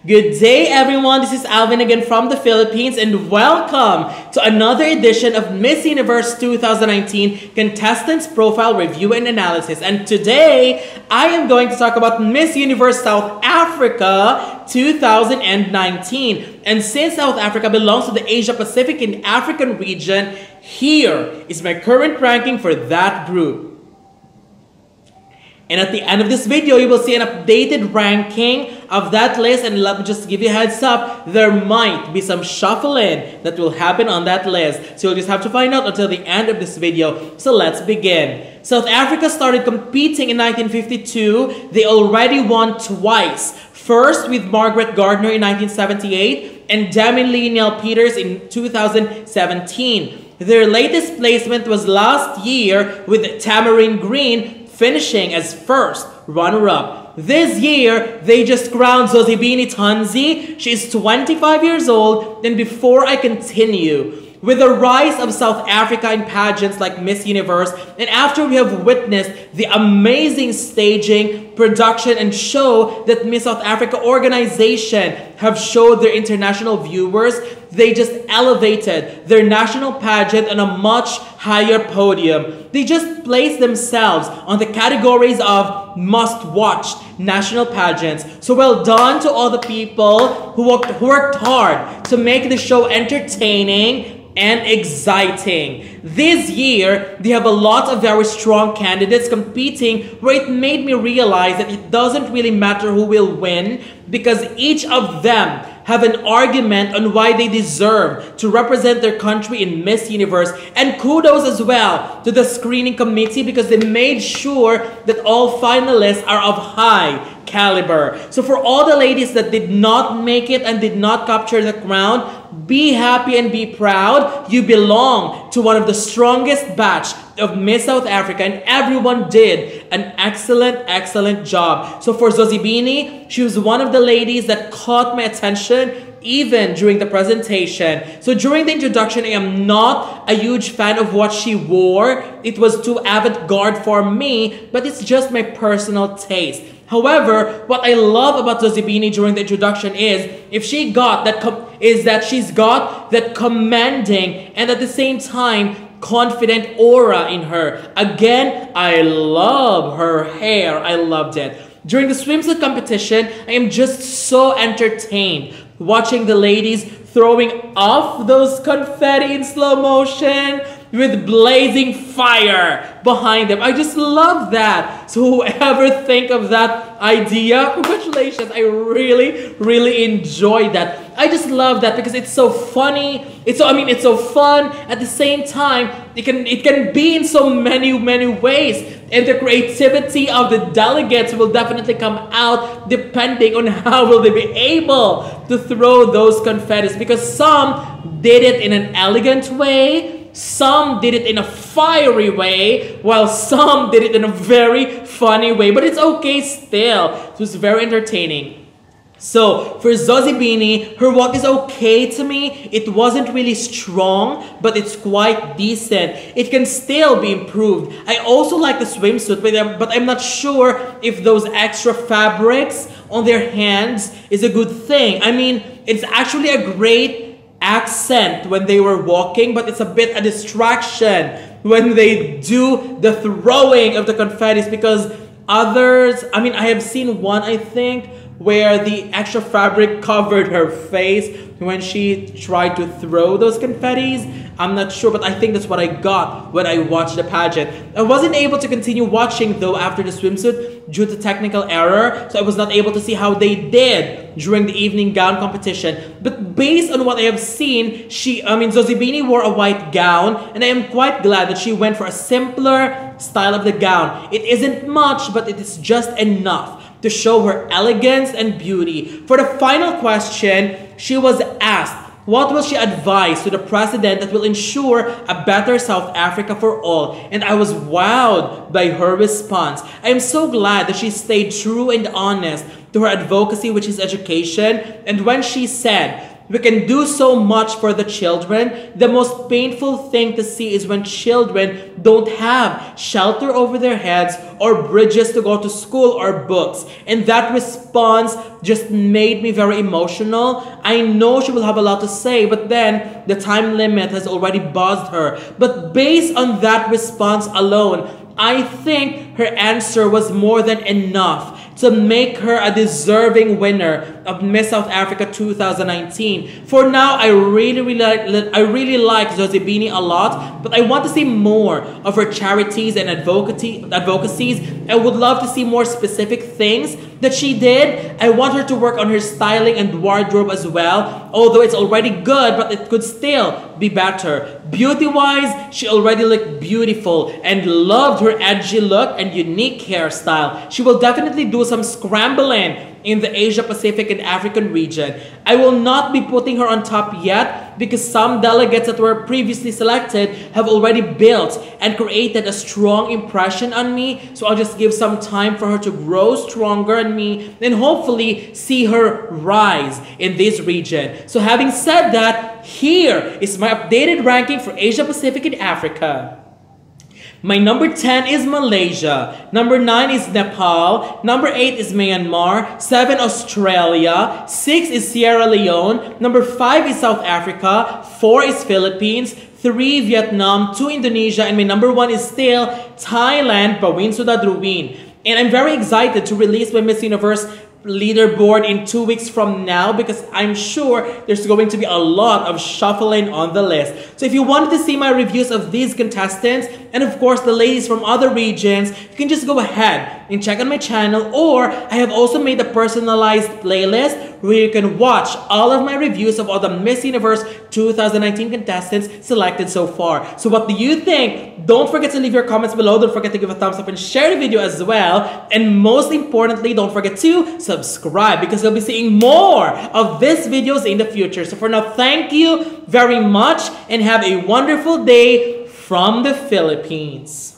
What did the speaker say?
Good day, everyone. This is Alvin again from the Philippines, and welcome to another edition of Miss Universe 2019 Contestants Profile Review and Analysis. And today, I am going to talk about Miss Universe South Africa 2019. And since South Africa belongs to the Asia Pacific and African region, here is my current ranking for that group. And at the end of this video, you will see an updated ranking of that list. And let me just give you a heads up, there might be some shuffling that will happen on that list. So you'll just have to find out until the end of this video. So let's begin. South Africa started competing in 1952. They already won twice. First with Margaret Gardner in 1978 and Demi Leonel Peters in 2017. Their latest placement was last year with Tamarine Green, finishing as first runner-up. This year, they just crowned Zozibini Tunzi. She's 25 years old. And before I continue, with the rise of South Africa in pageants like Miss Universe, and after we have witnessed the amazing staging, production, and show that Miss South Africa organization have showed their international viewers, they just elevated their national pageant on a much higher podium. They just placed themselves on the categories of must-watch national pageants. So well done to all the people who worked hard to make the show entertaining and exciting. This year, they have a lot of very strong candidates competing, where it made me realize that it doesn't really matter who will win, because each of them have an argument on why they deserve to represent their country in Miss Universe. And kudos as well to the screening committee, because they made sure that all finalists are of high caliber. So for all the ladies that did not make it and did not capture the crown, be happy and be proud. You belong to one of the strongest batch of Miss South Africa, and everyone did an excellent job. So for Zozibini, she was one of the ladies that caught my attention even during the presentation. So during the introduction, I am not a huge fan of what she wore. It was too avant-garde for me, but it's just my personal taste. However, what I love about Zozibini during the introduction is she's got that commanding and at the same time confident aura in her. Again, I love her hair. I loved it. During the swimsuit competition, I am just so entertained watching the ladies throwing off those confetti in slow motion with blazing fire behind them. I just love that. So whoever think of that idea, congratulations. I really enjoyed that. I just love that because it's so funny. It's so fun. At the same time, it can be in so many ways. And the creativity of the delegates will definitely come out depending on how will they be able to throw those confettis, because some did it in an elegant way, some did it in a fiery way, while some did it in a very funny way. But it's okay still. It was very entertaining. So for Zozibini, her walk is okay to me. It wasn't really strong, but it's quite decent. It can still be improved. I also like the swimsuit, but I'm not sure if those extra fabrics on their hands is a good thing. I mean, it's actually a great accent when they were walking, but it's a bit a distraction when they do the throwing of the confettis, because others, I have seen one, I think, where the extra fabric covered her face when she tried to throw those confettis. I'm not sure, but I think that's what I got when I watched the pageant. I wasn't able to continue watching though after the swimsuit due to technical error, so I was not able to see how they did during the evening gown competition. But based on what I have seen, Zozibini wore a white gown, and I am quite glad that she went for a simpler style of the gown. It isn't much, but it is just enough to show her elegance and beauty. For the final question, she was asked, what will she advise to the president that will ensure a better South Africa for all? And I was wowed by her response. I am so glad that she stayed true and honest to her advocacy, which is education. And when she said, We can do so much for the children. The most painful thing to see is when children don't have shelter over their heads or bridges to go to school or books. And that response just made me very emotional. I know she will have a lot to say, but then the time limit has already buzzed her. But based on that response alone, I think her answer was more than enough to make her a deserving winner of Miss South Africa 2019. For now, I really like Zozibini a lot, but I want to see more of her charities and advocacies. I would love to see more specific things that she did. I want her to work on her styling and wardrobe as well, although it's already good, but it could still be better. Beauty-wise, she already looked beautiful and loved her edgy look and unique hairstyle. She will definitely do some scrambling in the Asia Pacific and African region. I will not be putting her on top yet because some delegates that were previously selected have already built and created a strong impression on me. So I'll just give some time for her to grow stronger on me and hopefully see her rise in this region. So having said that, here is my updated ranking for Asia Pacific and Africa. My number 10 is Malaysia. Number 9 is Nepal. Number 8 is Myanmar. 7 Australia. 6 is Sierra Leone. Number 5 is South Africa. 4 is Philippines. 3 Vietnam. 2 Indonesia. And my number 1 is still Thailand, Bawin Sudadruwin. And I'm very excited to release my Miss Universe leaderboard in 2 weeks from now because I'm sure there's going to be a lot of shuffling on the list. So if you wanted to see my reviews of these contestants and of course the ladies from other regions, you can just go ahead and check on my channel, or I have also made a personalized playlist where you can watch all of my reviews of all the Miss Universe 2019 contestants selected so far. So what do you think? Don't forget to leave your comments below. Don't forget to give a thumbs up and share the video as well. And most importantly, don't forget to subscribe because you'll be seeing more of these videos in the future. So for now, thank you very much and have a wonderful day from the Philippines.